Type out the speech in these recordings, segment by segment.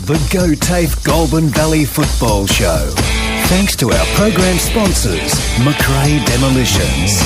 The Go Tafe Goulburn Valley Football Show. Thanks to our program sponsors, McRae Demolitions.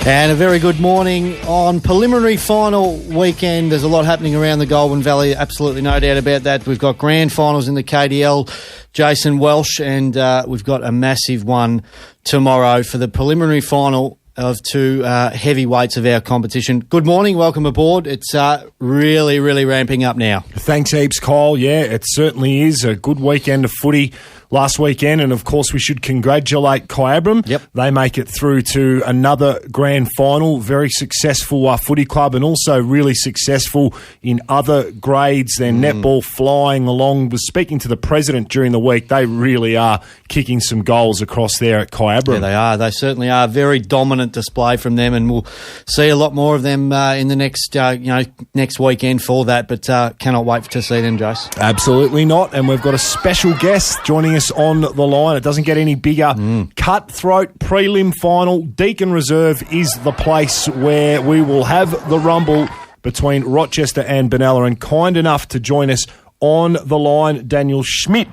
And a very good morning on preliminary final weekend. There's a lot happening around the Goulburn Valley, absolutely no doubt about that. We've got grand finals in the KDL, Jason Welsh, and we've got a massive one tomorrow for the preliminary final of two heavyweights of our competition. Good morning, welcome aboard. It's really ramping up now. Thanks heaps, Kyle. Yeah, it certainly is a good weekend of footy last weekend, and of course we should congratulate Kyabram. Yep. They make it through to another grand final. Very successful footy club, and also really successful in other grades. Their netball flying along. Was speaking to the president during the week. They really are kicking some goals across there at Kyabram. Yeah, they are. They certainly are. Very dominant display from them, and we'll see a lot more of them in the next weekend for that. But cannot wait to see them, Jace. Absolutely not. And we've got a special guest joining us on the line. It doesn't get any bigger. Cutthroat prelim final. Deakin Reserve is the place where we will have the rumble between Rochester and Benalla. And kind enough to join us on the line, Daniel Schmidt,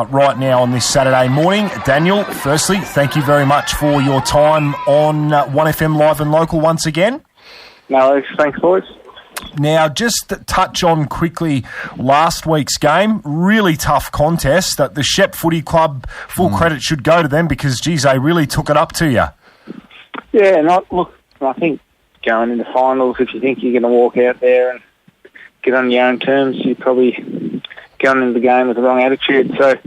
right now on this Saturday morning. Daniel, firstly, thank you very much for your time on 1FM Live and Local once again. No, thanks, boys. Now, just touch on quickly last week's game. Really tough contest. That the Shep Footy Club, full credit should go to them because, geez, they really took it up to you. Yeah, and I think going into finals, if you think you're going to walk out there and get on your own terms, you're probably going into the game with the wrong attitude. So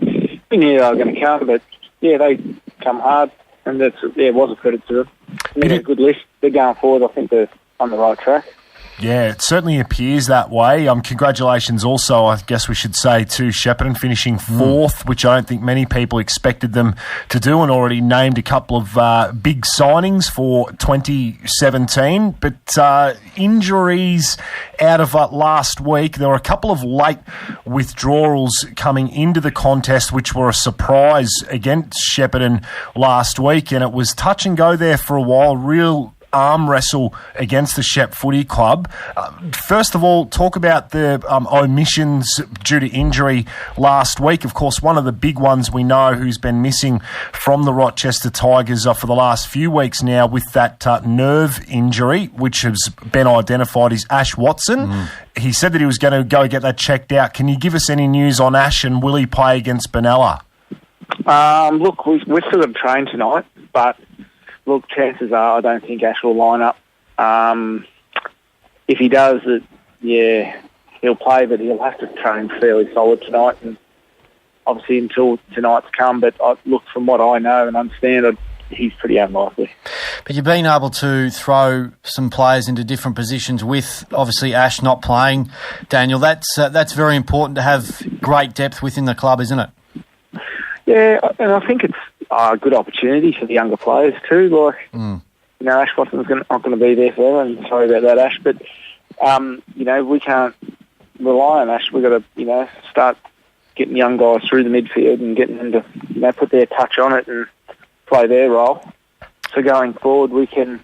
we knew they were going to come, but yeah, they come hard, and it was a credit to them. They're a good list. They're going forward. I think they're on the right track. Yeah, it certainly appears that way. Congratulations also, I guess we should say, to Shepparton finishing fourth, which I don't think many people expected them to do, and already named a couple of big signings for 2017. But injuries out of last week, there were a couple of late withdrawals coming into the contest, which were a surprise against Shepparton last week, and it was touch and go there for a while. Real arm wrestle against the Shep Footy Club. First of all, talk about the omissions due to injury last week. Of course, one of the big ones we know who's been missing from the Rochester Tigers for the last few weeks now with that nerve injury, which has been identified as Ash Watson. He said that he was going to go get that checked out. Can you give us any news on Ash, and will he play against Benalla? Look, we're still going to train tonight, but look, chances are I don't think Ash will line up. If he does, he'll play, but he'll have to train fairly solid tonight, and obviously until tonight's come. But look, from what I know and understand, he's pretty unlikely. But you've been able to throw some players into different positions with, obviously, Ash not playing. Daniel, that's very important to have great depth within the club, isn't it? Yeah, and I think it's a good opportunity for the younger players too. Ash Watson's not going to be there forever, and sorry about that, Ash. But we can't rely on Ash. We've got to start getting young guys through the midfield and getting them to put their touch on it and play their role. So going forward, we can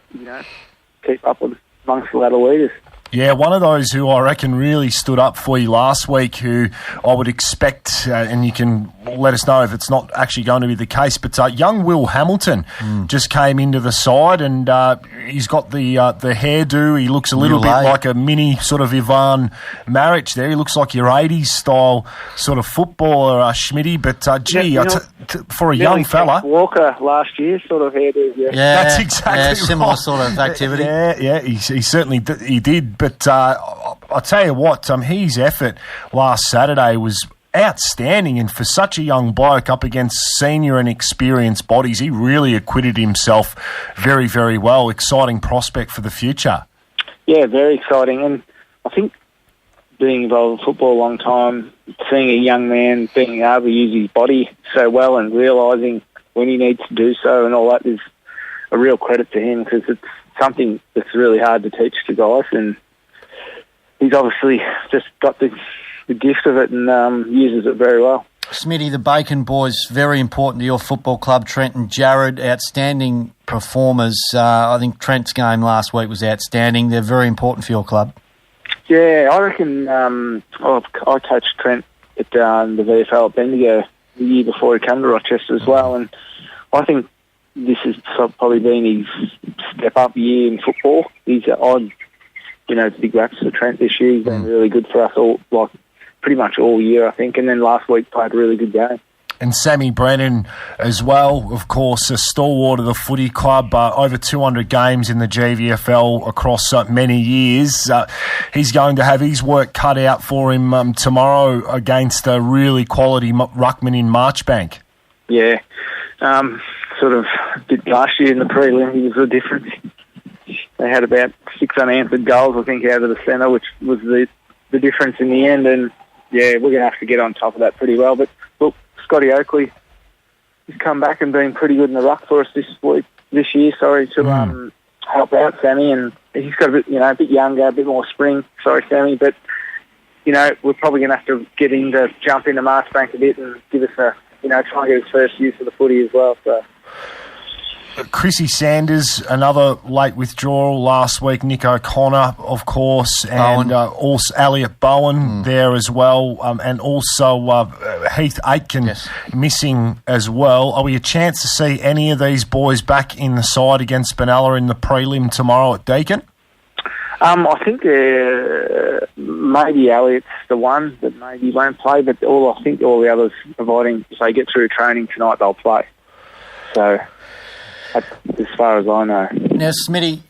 keep up with amongst the ladder leaders. Yeah, one of those who I reckon really stood up for you last week, who I would expect, and you can let us know if it's not actually going to be the case, but young Will Hamilton just came into the side, and he's got the hairdo. He looks a little bit like a mini sort of Ivan Maric there. He looks like your 80s style sort of footballer, Schmitty, but for a young fella. Walker last year sort of hairdo. Yeah, that's exactly similar right. Sort of activity. Yeah, he certainly he did. But I'll tell you what, his effort last Saturday was outstanding, and for such a young bloke up against senior and experienced bodies, he really acquitted himself very, very well. Exciting prospect for the future. Yeah, very exciting, and I think being involved in football a long time, seeing a young man being able to use his body so well and realising when he needs to do so and all that is a real credit to him, because it's something that's really hard to teach to guys, and he's obviously just got the gift of it and uses it very well. Smitty, the Bacon boys, very important to your football club. Trent and Jared, outstanding performers. I think Trent's game last week was outstanding. They're very important for your club. Yeah, I reckon I coached Trent at the VFL at Bendigo the year before he came to Rochester as well, and I think this has probably been his step-up year in football. He's big raps for Trent this year. He's been really good for us all, like pretty much all year, I think, and then last week played a really good game. And Sammy Brennan as well, of course, a stalwart of the footy club, over 200 games in the GVFL across many years. He's going to have his work cut out for him tomorrow against a really quality ruckman in Marchbank. Yeah, sort of did last year in the prelim. He was the difference. They had about 6 unanswered goals, I think, out of the centre, which was the difference in the end. And, yeah, we're going to have to get on top of that pretty well. But, look, Scotty Oakley has come back and been pretty good in the ruck for us this year, to help out Sammy. And he's got a bit younger, a bit more spring. Sorry, Sammy. But, we're probably going to have to get him to jump into Marchbank a bit and give us try and get his first use of the footy as well. So. Chrissy Sanders, another late withdrawal last week. Nick O'Connor, of course, and also Elliot Bowen there as well, and also Heath Aitken missing as well. Are we a chance to see any of these boys back in the side against Benalla in the prelim tomorrow at Deakin? I think maybe Elliot's the one that maybe won't play, but I think all the others, providing if they get through training tonight, they'll play. So, as far as I know. Now, Smitty,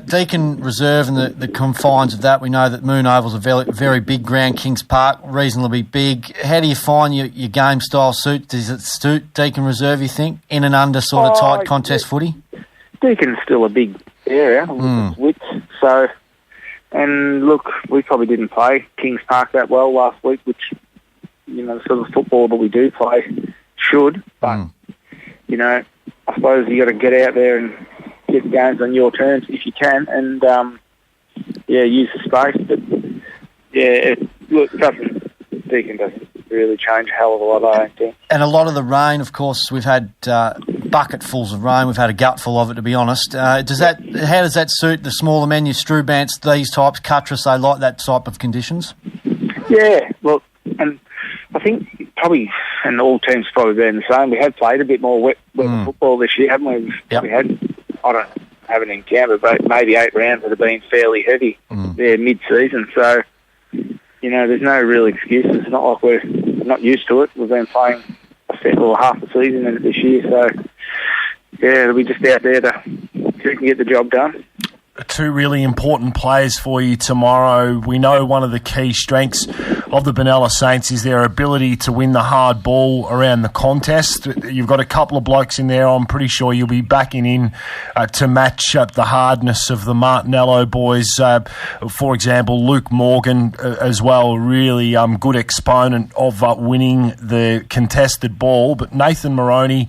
Deakin Reserve and the confines of that, we know that Moon Oval's a very, very big ground, Kings Park, reasonably big. How do you find your game style suit? Does it suit Deakin Reserve, you think, in and under sort of tight contest footy? Deakin's still a big area with width, so... And look, we probably didn't play Kings Park that well last week, which, the sort of football that we do play should. But, I suppose you got to get out there and get the games on your terms if you can and, use the space. But, Deakin doesn't really change a hell of a lot, I don't think. And a lot of the rain, of course, we've had bucketfuls of rain. We've had a gutful of it, to be honest. How does that suit the smaller men, your Strubants, these types, Cutras, they like that type of conditions? Yeah, well, and I think probably, and all teams probably been the same, we have played a bit more wet football this year, haven't we? Yep. We haven't encountered, but maybe 8 rounds that have been fairly heavy there mid-season, so... there's no real excuse. It's not like we're not used to it. We've been playing half the season in it this year, so it'll be just out there to see if we can get the job done. 2 really important players for you tomorrow. We know one of the key strengths of the Benalla Saints is their ability to win the hard ball around the contest. You've got a couple of blokes in there I'm pretty sure you'll be backing in to match up the hardness of the Martinello boys. For example, Luke Morgan as well, really good exponent of winning the contested ball. But Nathan Moroney,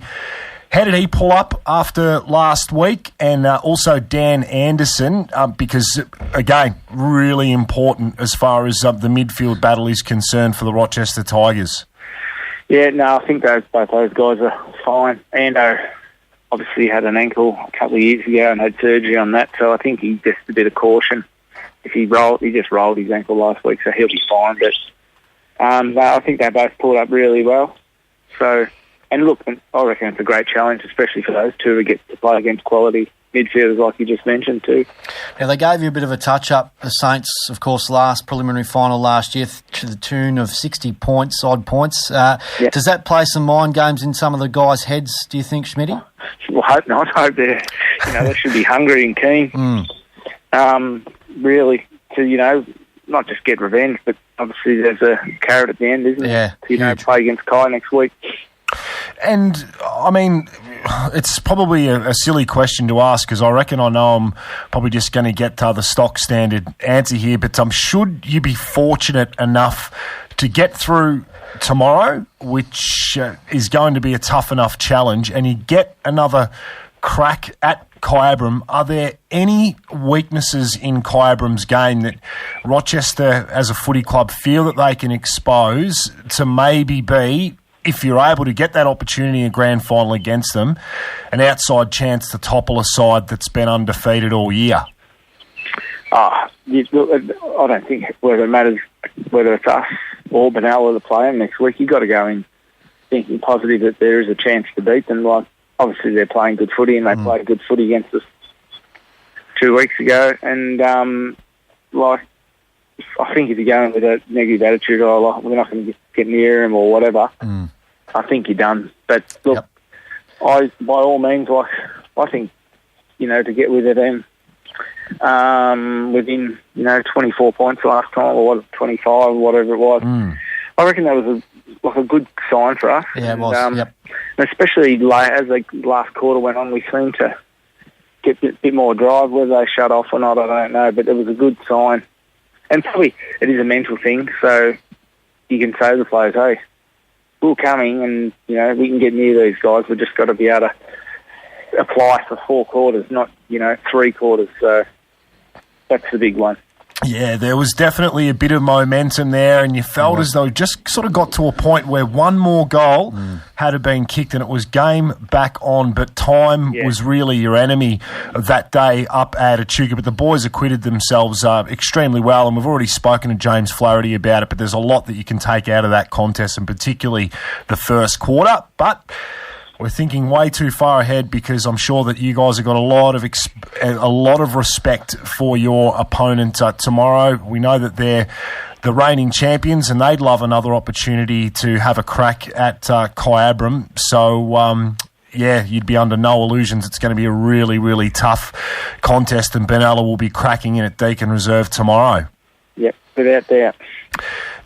how did he pull up after last week? And also Dan Anderson, because, again, really important as far as the midfield battle is concerned for the Rochester Tigers. Yeah, no, I think both those guys are fine. Ando obviously had an ankle a couple of years ago and had surgery on that, so I think he just a bit of caution. If he just rolled his ankle last week, so he'll be fine. But I think they both pulled up really well. So... And look, I reckon it's a great challenge, especially for those two to get to play against quality midfielders like you just mentioned too. Now, they gave you a bit of a touch-up, the Saints, of course, last preliminary final last year to the tune of 60 points, odd points. Does that play some mind games in some of the guys' heads, do you think, Schmitty? Well, I hope not. I hope they should be hungry and keen. Really, to, not just get revenge, but obviously there's a carrot at the end, isn't there? To, play against Kai next week. And, I mean, it's probably a silly question to ask because I reckon I know I'm probably just going to get the stock standard answer here, but should you be fortunate enough to get through tomorrow, which is going to be a tough enough challenge, and you get another crack at Kyabram, are there any weaknesses in Kyabram's game that Rochester as a footy club feel that they can expose to maybe be, if you're able to get that opportunity in a grand final against them, an outside chance to topple a side that's been undefeated all year? I don't think whether it matters whether it's us or Benalla that play them next week. You've got to go in thinking positive that there is a chance to beat them. Like, obviously they're playing good footy, and they played good footy against us 2 weeks ago. And I think if you're going with a negative attitude, we're not going to get near them or whatever, I think you're done. But look, by all means, I think, to get with them within 24 points last time, or 25, whatever it was, I reckon that was a good sign for us. Yeah, it was. And especially as the last quarter went on, we seemed to get a bit more drive. Whether they shut off or not, I don't know, but it was a good sign. And probably it is a mental thing, so you can say to the players, hey, we're coming and, we can get near these guys. We've just got to be able to apply for 4 quarters, not, 3 quarters. So that's the big one. Yeah, there was definitely a bit of momentum there, and you felt as though it just sort of got to a point where one more goal had to been kicked and it was game back on, but time was really your enemy that day up at Echuca. But the boys acquitted themselves extremely well, and we've already spoken to James Flaherty about it, but there's a lot that you can take out of that contest, and particularly the first quarter. But we're thinking way too far ahead, because I'm sure that you guys have got a lot of respect for your opponent tomorrow. We know that they're the reigning champions, and they'd love another opportunity to have a crack at Kyabram. So, you'd be under no illusions it's going to be a really, really tough contest, and Benalla will be cracking in at Deakin Reserve tomorrow. Yep, without doubt.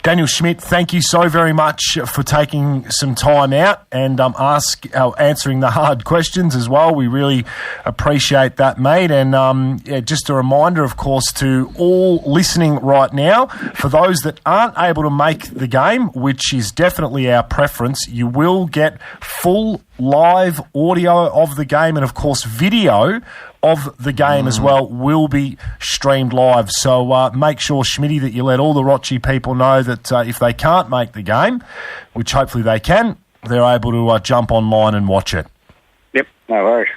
Daniel Schmidt, thank you so very much for taking some time out and answering the hard questions as well. We really appreciate that, mate. And just a reminder, of course, to all listening right now, for those that aren't able to make the game, which is definitely our preference, you will get full live audio of the game, and, of course, video of the game as well will be streamed live. So make sure, Schmitty, that you let all the Rochi people know that if they can't make the game, which hopefully they can, they're able to jump online and watch it. Yep, no worries.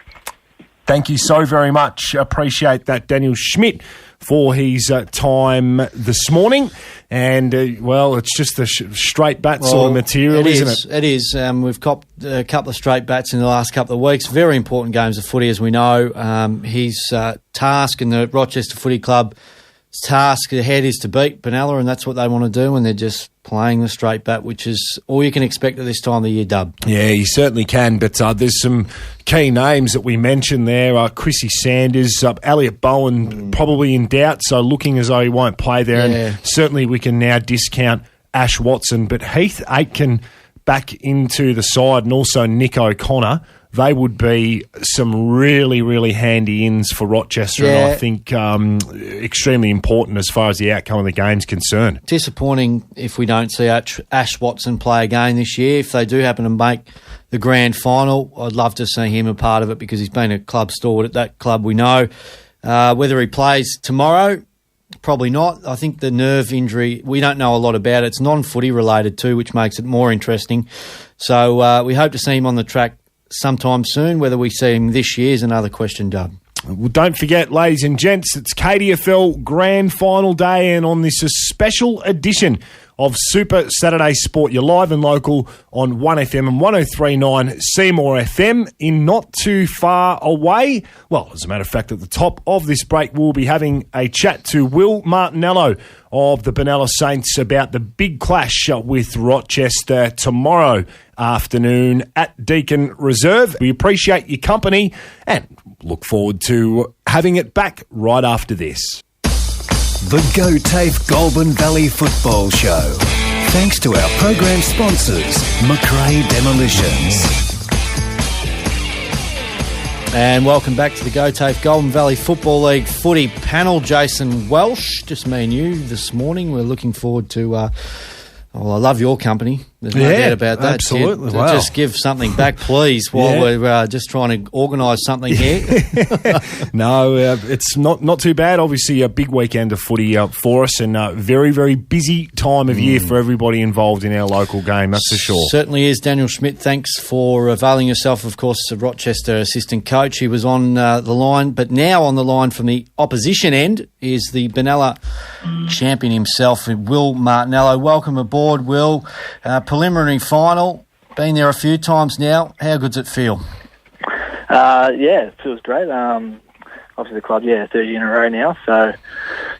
Thank you so very much. Appreciate that, Daniel Schmidt, for his time this morning. And, it's just a straight bat sort of material, isn't it? It is. We've copped a couple of straight bats in the last couple of weeks. Very important games of footy, as we know. His task and the Rochester Footy Club's task ahead is to beat Benalla, and that's what they want to do, and they're just playing the straight bat, which is all you can expect at this time of the year, Dub. Yeah, you certainly can, but there's some key names that we mentioned there. Chrissy Sanders, Elliot Bowen probably in doubt, so looking as though he won't play there, and certainly we can now discount Ash Watson, but Heath Aitken back into the side, and also Nick O'Connor. They would be some really, really handy ins for Rochester, and I think extremely important as far as the outcome of the game's concerned. Disappointing if we don't see Ash Watson play again this year. If they do happen to make the grand final, I'd love to see him a part of it, because he's been a club stalwart at that club, we know. Whether he plays tomorrow, probably not. I think the nerve injury, we don't know a lot about it. It's non-footy related too, which makes it more interesting. So we hope to see him on the track sometime soon. Whether we see him this year is another question, Dub. Well, don't forget, ladies and gents, it's KDFL Grand Final Day, and on this special edition of Super Saturday Sport, you're live and local on 1FM and 103.9 Seymour FM. In not too far away, well, as a matter of fact, at the top of this break, we'll be having a chat to Will Martinello of the Benalla Saints about the big clash with Rochester tomorrow afternoon at Deakin Reserve. We appreciate your company and look forward to having it back right after this. The Go TAFE Goulburn Valley Football Show. Thanks to our program sponsors, McRae Demolitions. And welcome back to the Go TAFE Goulburn Valley Football League footy panel. Jason Welsh, just me and you this morning. We're looking forward to, I love your company. There's no doubt about that. Absolutely. Wow. Just give something back, please, while we're just trying to organise something here. No, it's not too bad. Obviously, a big weekend of footy for us, and a very, very busy time of year for everybody involved in our local game, that's for sure. Certainly is. Daniel Schmidt, thanks for availing yourself, of course, the Rochester assistant coach. He was on the line, but now on the line from the opposition end is the Benalla champion himself, Will Martinello. Welcome aboard, Will. Preliminary final, been there a few times now. How good's it feel? It feels great. Obviously the club, 30 in a row now, so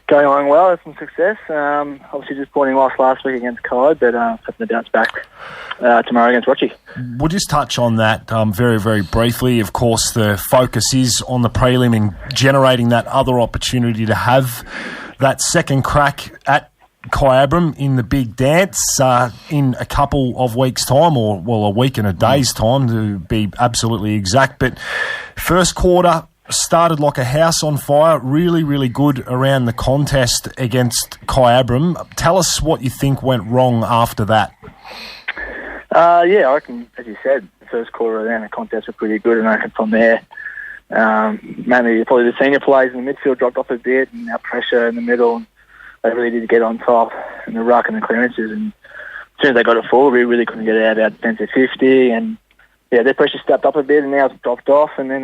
going along well, had some success. Obviously disappointing loss last week against Clyde, but hoping to bounce back tomorrow against Rochester. We'll just touch on that very, very briefly. Of course, the focus is on the prelim and generating that other opportunity to have that second crack at Kyabram in the big dance in a couple of weeks' time, or a week and a day's time to be absolutely exact. But first quarter started like a house on fire, really, really good around the contest against Kyabram. Tell us what you think went wrong after that. I reckon, as you said, the first quarter around the contest were pretty good, and I reckon from there, mainly probably the senior players in the midfield dropped off a bit, and our pressure in the middle, they really did get on top in the ruck and the clearances, and as soon as they got it forward, we really couldn't get it out of our defensive 50, and their pressure stepped up a bit, and now it's dropped off, and then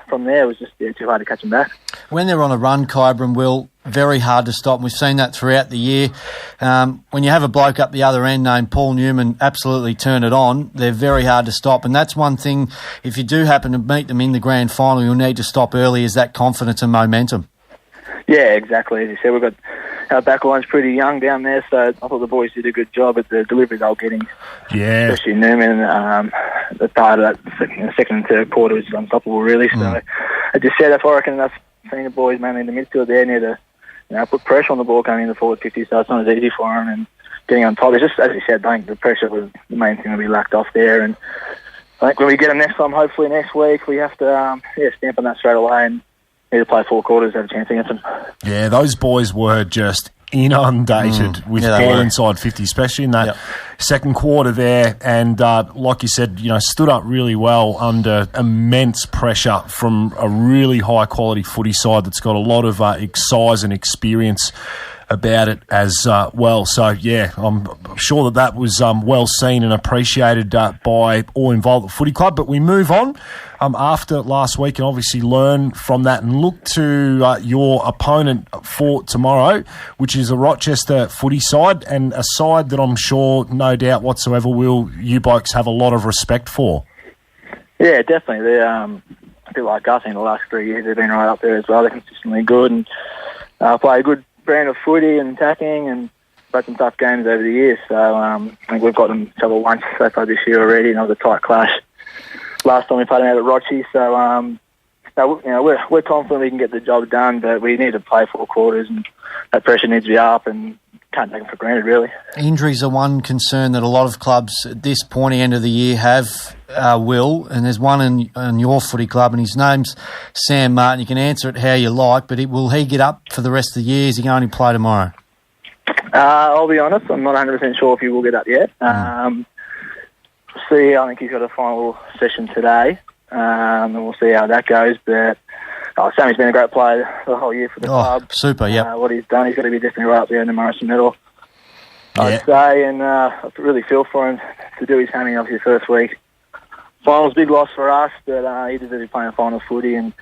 from there it was just too hard to catch them back. When they're on a run, Kyabram, Will, very hard to stop, and we've seen that throughout the year. When you have a bloke up the other end named Paul Newman absolutely turn it on, they're very hard to stop, and that's one thing, if you do happen to meet them in the grand final, you'll need to stop early, is that confidence and momentum. Yeah, exactly. As you said, we've got our back line's pretty young down there, so I thought the boys did a good job at the delivery they were getting. Yeah. Especially Newman. The part of that second and third quarter was unstoppable, really. So, as you said, I reckon that's senior boys, mainly in the midfield, there need to put pressure on the ball coming in the forward 50, so it's not as easy for them. And getting on top, it's just, as you said, I think the pressure was the main thing that we lacked off there. And I think when we get them next time, hopefully next week, we have to stamp on that straight away and need to play four quarters, have a chance against them. Yeah, those boys were just inundated with ball inside 50, especially in that second quarter there. And like you said, stood up really well under immense pressure from a really high-quality footy side that's got a lot of size and experience about it as well. So, I'm sure that was well seen and appreciated by all involved at the footy club. But we move on after last week and obviously learn from that and look to your opponent for tomorrow, which is a Rochester footy side, and a side that I'm sure, no doubt whatsoever, you blokes have a lot of respect for. Yeah, definitely. They're a bit like us in the last 3 years. They've been right up there as well. They're consistently good and play a good brand of footy and attacking, and played some tough games over the years. So I think we've got them trouble once so far this year already, and it was a tight clash last time we played them out at Rochester. So we're confident we can get the job done, but we need to play four quarters, and that pressure needs to be up, and can't take them for granted, really. Injuries are one concern that a lot of clubs at this pointy end of the year have, Will, and there's one in your footy club, and his name's Sam Martin. You can answer it how you like, but will he get up for the rest of the year? Is he going to play tomorrow? I'll be honest, I'm not 100% sure if he will get up yet. See, I think he's got a final session today, and we'll see how that goes, but Sammy's been a great player the whole year for the club. Super, yeah. What he's done, he's got to be definitely right up there in the Morrison medal, I'd say, and I really feel for him to do his hammy obviously first week. Final's a big loss for us, but he deserves to be playing final footy, and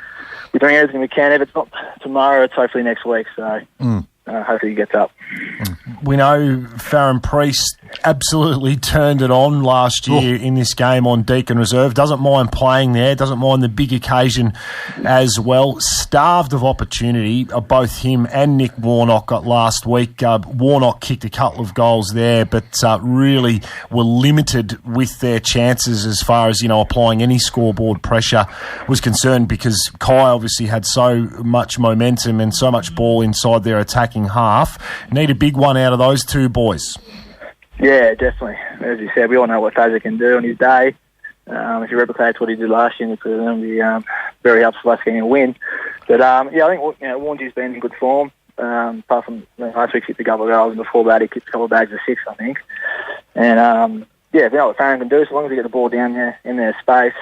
we're doing everything we can. If it's not tomorrow, it's hopefully next week, so hopefully he gets up. We know Farron Priest absolutely turned it on last year in this game on Deakin Reserve. Doesn't mind playing there, doesn't mind the big occasion as well. Starved of opportunity, both him and Nick Warnock got last week. Warnock kicked a couple of goals there, but really were limited with their chances as far as, applying any scoreboard pressure was concerned, because Kai obviously had so much momentum and so much ball inside their attacking half. Need a big one out of those two boys. Yeah, definitely. As you said, we all know what Taser can do on his day. If he replicates what he did last year, it's going to be very helpful for us getting a win. But I think Warngy's been in good form. Apart from last week, he kicked a couple of goals, and before that, he kicked a couple of bags of six, I think. And they know what Farron can do. So long as they get the ball down there in their space,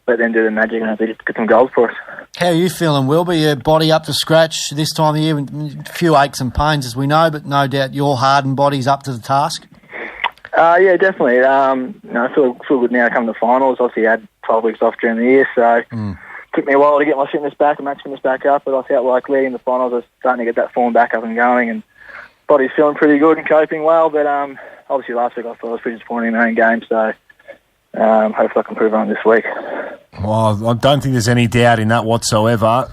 let them do the magic and hopefully get some goals for us. How are you feeling, Wilbur? Your body up to scratch this time of year? A few aches and pains, as we know, but no doubt your hardened body's up to the task. Yeah, definitely. I feel good now coming to finals. Obviously, I had 12 weeks off during the year, so took me a while to get my fitness back and match fitness back up. But I felt like leading the finals, I was starting to get that form back up and going, and body's feeling pretty good and coping well. But obviously, last week I thought I was pretty disappointing in my own game, so hopefully I can improve on it this week. Well, I don't think there's any doubt in that whatsoever.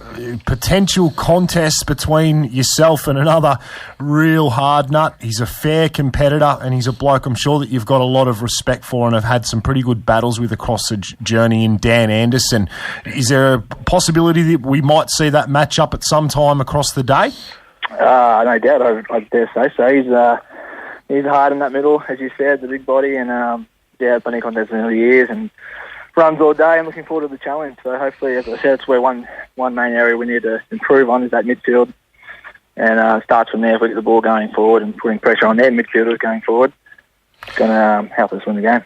Potential contest between yourself and another real hard nut. He's a fair competitor and he's a bloke I'm sure that you've got a lot of respect for and have had some pretty good battles with across the journey in Dan Anderson. Is there a possibility that we might see that match up at some time across the day? No doubt, I dare say so. He's hard in that middle, as you said, the big body, and plenty of contests in the years and runs all day. I'm looking forward to the challenge. So hopefully, as I said, it's where one main area we need to improve on is that midfield, and starts from there. If we get the ball going forward and putting pressure on their midfielders going forward, it's going to help us win the game.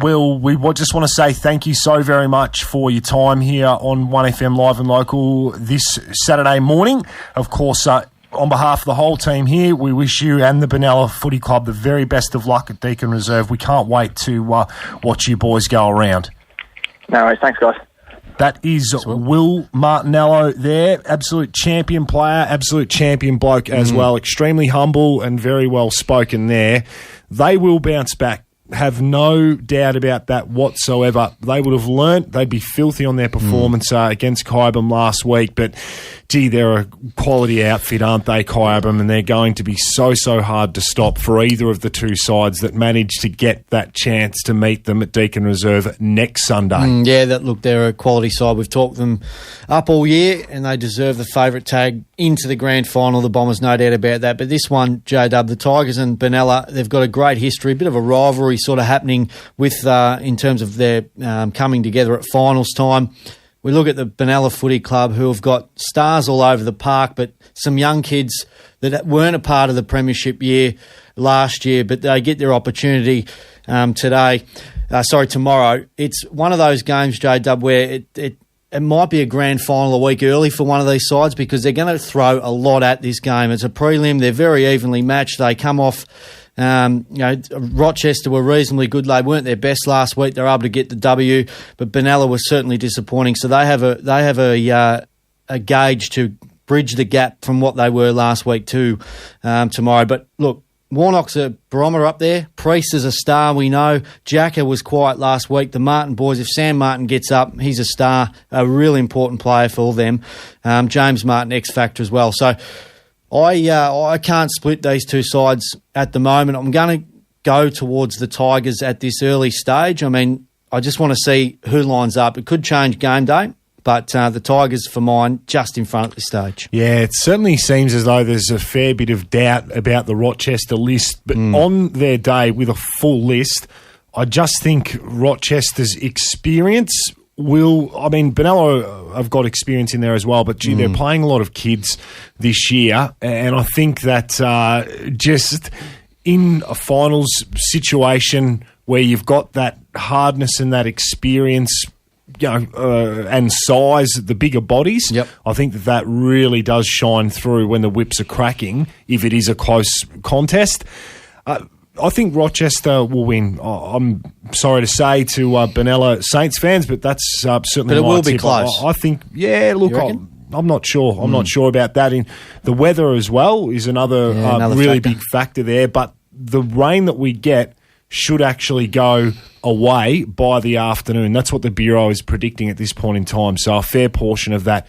Will, we just want to say thank you so very much for your time here on 1FM Live and Local this Saturday morning. Of course, on behalf of the whole team here, we wish you and the Benalla Footy Club the very best of luck at Deakin Reserve. We can't wait to watch you boys go around. No worries. Thanks, guys. That is Will Martinello there. Absolute champion player, absolute champion bloke as well. Extremely humble and very well spoken there. They will bounce back. Have no doubt about that whatsoever. They would have learnt. They'd be filthy on their performance against Kyabram last week. But, gee, they're a quality outfit, aren't they, Kyabram? And they're going to be so hard to stop for either of the two sides that manage to get that chance to meet them at Deakin Reserve next Sunday. They're a quality side. We've talked them up all year and they deserve the favourite tag into the grand final. The Bombers, no doubt about that. But this one, J-Dub, the Tigers and Benalla, they've got a great history, a bit of a rivalry sort of happening with in terms of their coming together at finals time. We look at the Benalla Footy Club, who have got stars all over the park, but some young kids that weren't a part of the premiership year last year, but they get their opportunity tomorrow. It's one of those games, J-Dub, where it might be a grand final a week early for one of these sides because they're going to throw a lot at this game. It's a prelim. They're very evenly matched. They come off... Rochester were reasonably good. They weren't their best last week. They're able to get the W, but Benalla was certainly disappointing. So they have a gauge to bridge the gap from what they were last week to tomorrow. But look, Warnock's a barometer up there. Priest is a star, we know. Jacker was quiet last week. The Martin boys, if Sam Martin gets up, he's a star, a really important player for them. James Martin, X Factor as well. So I can't split these two sides at the moment. I'm going to go towards the Tigers at this early stage. I mean, I just want to see who lines up. It could change game day, but the Tigers, for mine, just in front at this stage. Yeah, it certainly seems as though there's a fair bit of doubt about the Rochester list, but on their day with a full list, I just think Rochester's experience Benalla have got experience in there as well, but they're playing a lot of kids this year, and I think that just in a finals situation where you've got that hardness and that experience, and size, the bigger bodies, I think that really does shine through when the whips are cracking, if it is a close contest. I think Rochester will win. I'm sorry to say to Benalla Saints fans, but that's certainly but it my will tip. Be close. I think, look, I'm not sure. I'm not sure about that. The weather as well is another really big factor there, but the rain that we get should actually go away by the afternoon. That's what the Bureau is predicting at this point in time. So a fair portion of that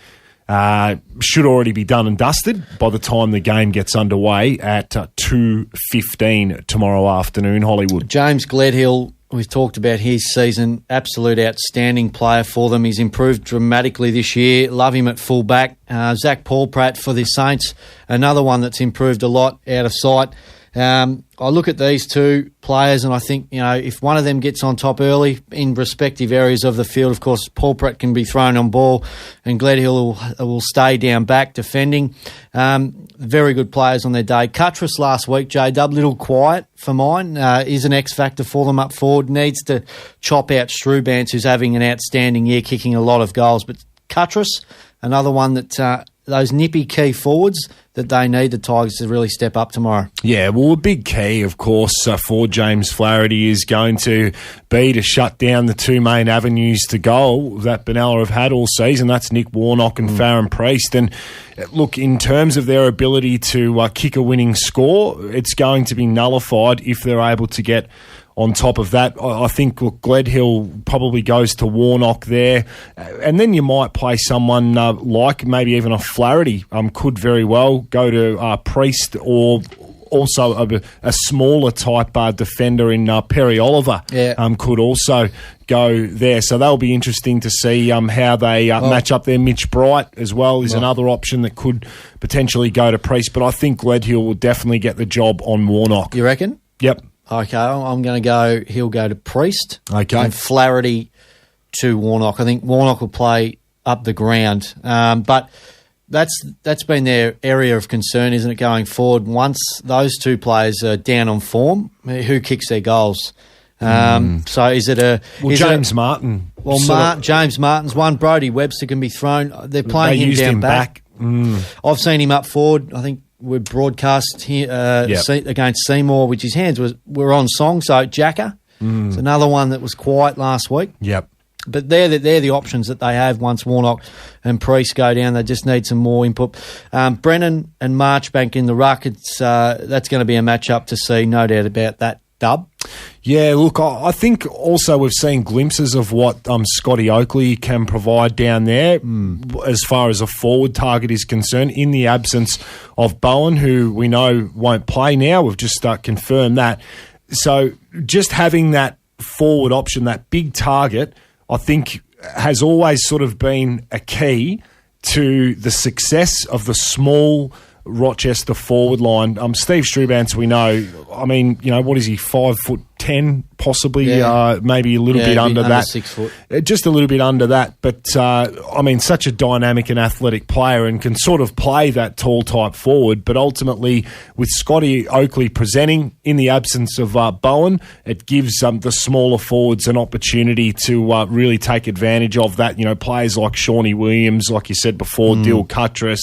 should already be done and dusted by the time the game gets underway at 2:15 tomorrow afternoon, Hollywood. James Gledhill, we've talked about his season, absolute outstanding player for them. He's improved dramatically this year. Love him at full-back. Zach Paul-Pratt for the Saints, another one that's improved a lot out of sight. I look at these two players and I think, if one of them gets on top early in respective areas of the field, of course, Paul Pratt can be thrown on ball and Gledhill will stay down back defending. Very good players on their day. Cuttress last week, J-Dub, little quiet for mine, is an X factor for them up forward. Needs to chop out Strubance, who's having an outstanding year, kicking a lot of goals. But Cuttress, another one that those nippy key forwards that they need the Tigers to really step up tomorrow. Yeah, well, a big key, of course, for James Flaherty is going to be to shut down the two main avenues to goal that Benalla have had all season. That's Nick Warnock and Farron Priest. And look, in terms of their ability to kick a winning score, it's going to be nullified if they're able to get on top of that. I think Gledhill probably goes to Warnock there. And then you might play someone like maybe even a Flaherty could very well go to Priest, or also a smaller type defender in Perry Oliver could also go there. So that'll be interesting to see how they match up there. Mitch Bright as well is another option that could potentially go to Priest. But I think Gledhill will definitely get the job on Warnock. You reckon? Yep. Okay, I'm going to go, he'll go to Priest. Okay. And Flaherty to Warnock. I think Warnock will play up the ground. But that's been their area of concern, isn't it, going forward? Once those two players are down on form, who kicks their goals? So is it a... Well, James Martin. Well, James Martin's one. Brody Webster can be thrown. They're playing him down back. I've seen him up forward. I think we broadcast here against Seymour, which his hands were on song. So Jacker, it's another one that was quiet last week. Yep. But they're the options that they have once Warnock and Priest go down. They just need some more input. Brennan and Marchbank in the ruck. That's going to be a match-up to see, no doubt about that, Dub. Yeah, look, I think also we've seen glimpses of what Scotty Oakley can provide down there as far as a forward target is concerned, in the absence of Bowen, who we know won't play now. We've just confirmed that. So just having that forward option, that big target, I think has always sort of been a key to the success of the small Rochester forward line. Steve Strubance, we know, what is he, 5'10", possibly, maybe a little bit under that. 6 foot. Just a little bit under that, but such a dynamic and athletic player and can sort of play that tall type forward, but ultimately with Scotty Oakley presenting in the absence of Bowen, it gives the smaller forwards an opportunity to really take advantage of that. Players like Shawnee Williams, like you said before, Dill Cuttress,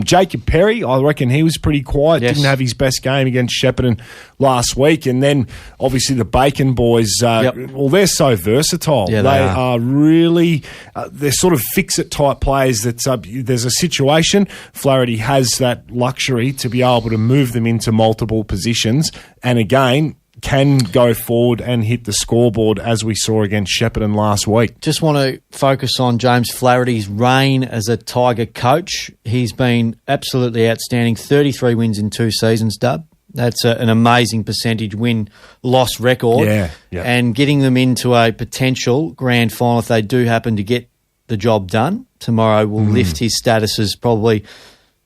Jacob Perry, I reckon he was pretty quiet, didn't have his best game against Shepparton last week. And then obviously the Bacon boys, well, they're so versatile. Yeah, they are really, they're sort of fix-it type players that there's a situation. Flaherty has that luxury to be able to move them into multiple positions. And again, can go forward and hit the scoreboard as we saw against Shepparton last week. Just want to focus on James Flaherty's reign as a Tiger coach. He's been absolutely outstanding. 33 wins in 2 seasons, Dub. That's an amazing percentage win-loss record. Yeah. And getting them into a potential grand final, if they do happen to get the job done tomorrow, will lift his status as probably,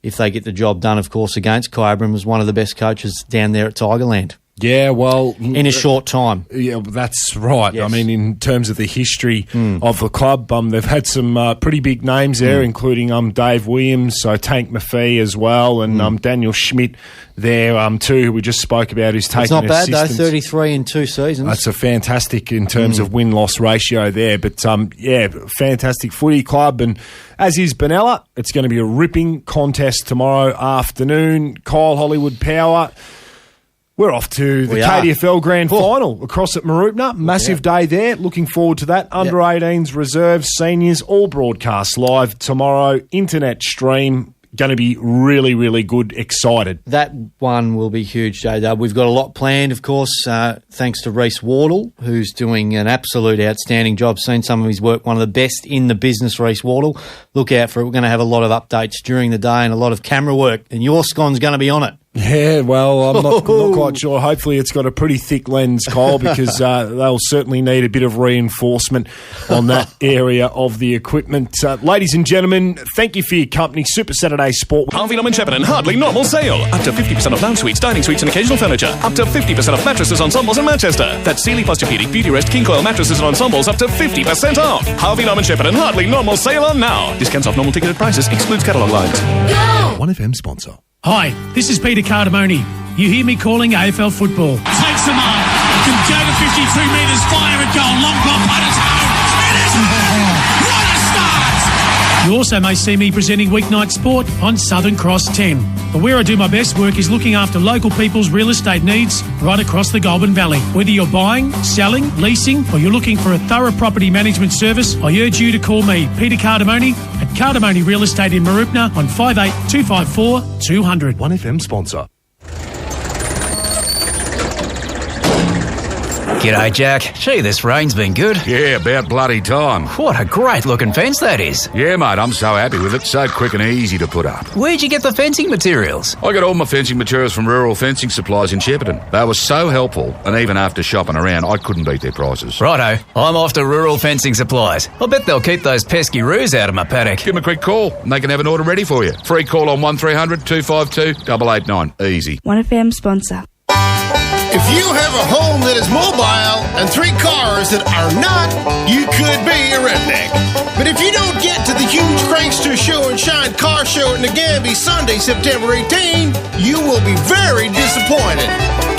if they get the job done, of course, against Kyabram, as one of the best coaches down there at Tigerland. Yeah, well... in a short time. Yeah, that's right. Yes. In terms of the history of the club, they've had some pretty big names there, including Dave Williams, so Tank Maffei as well, and Daniel Schmidt there too, who we just spoke about, who's taken assistance. It's not bad, assistance. though, 33 in 2 seasons. That's a fantastic in terms of win-loss ratio there. But, fantastic footy club. And as is Benalla, it's going to be a ripping contest tomorrow afternoon. Kyle Hollywood Power... We're off to the KDFL Grand Final across at Maroopna. Massive day there. Looking forward to that. Under 18s, reserves, seniors, all broadcast live tomorrow. Internet stream. Going to be really, really good. Excited. That one will be huge, J-Dub. We've got a lot planned, of course, thanks to Reece Wardle, who's doing an absolute outstanding job. Seen some of his work, one of the best in the business, Reece Wardle. Look out for it. We're going to have a lot of updates during the day and a lot of camera work, and your scon's going to be on it. Yeah, well, I'm not quite sure. Hopefully it's got a pretty thick lens, Kyle, because they'll certainly need a bit of reinforcement on that area of the equipment. Ladies and gentlemen, thank you for your company. Super Saturday Sport. Harvey Norman Shepparton Hardly Normal Sale. Up to 50% off lounge suites, dining suites and occasional furniture. Up to 50% off mattresses, ensembles in Manchester. That's Sealy Posturepedic, Beauty Rest, King Coil mattresses and ensembles up to 50% off. Harvey Norman Shepparton Hardly Normal Sale on now. Discounts off normal ticketed prices. Excludes catalogue lines. Go! 1FM sponsor. Hi, this is Peter Cardamone. You hear me calling AFL football. Takes a mark. Can go to 52 metres, fire a goal. Long ball, but it's home. It is home. What a start! You also may see me presenting weeknight sport on Southern Cross 10. But where I do my best work is looking after local people's real estate needs right across the Goulburn Valley. Whether you're buying, selling, leasing, or you're looking for a thorough property management service, I urge you to call me, Peter Cardamone, at Cardamone Real Estate in Mooroopna on 58254 200. 1FM sponsor. G'day, Jack. Gee, this rain's been good. Yeah, about bloody time. What a great looking fence that is. Yeah, mate, I'm so happy with it. So quick and easy to put up. Where'd you get the fencing materials? I got all my fencing materials from Rural Fencing Supplies in Shepparton. They were so helpful, and even after shopping around, I couldn't beat their prices. Righto, I'm off to Rural Fencing Supplies. I bet they'll keep those pesky roos out of my paddock. Give them a quick call, and they can have an order ready for you. Free call on 1300 252 889. Easy. 1FM sponsor. If you have a home that is mobile and 3 cars that are not, you could be a redneck. But if you don't get to the huge Crankster Show and Shine Car Show in the Gambie Sunday, September 18, you will be very disappointed.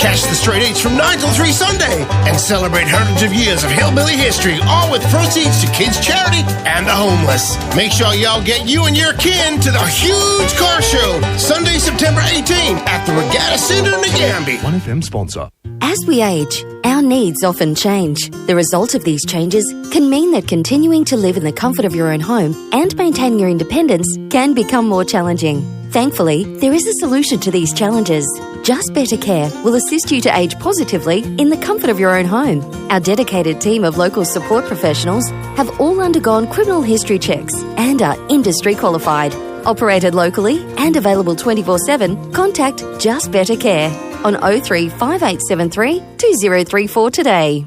Catch the Straight 8s from 9 till 3 Sunday and celebrate hundreds of years of hillbilly history, all with proceeds to kids' charity and the homeless. Make sure y'all get you and your kin to the huge car show, Sunday, September 18 at the Regatta Centre in the Gambie. 1FM sponsor. As we age, our needs often change. The result of these changes can mean that continuing to live in the comfort of your own home and maintain your independence can become more challenging. Thankfully, there is a solution to these challenges. Just Better Care will assist you to age positively in the comfort of your own home. Our dedicated team of local support professionals have all undergone criminal history checks and are industry qualified. Operated locally and available 24/7, contact Just Better Care on 03 5873 2034 today.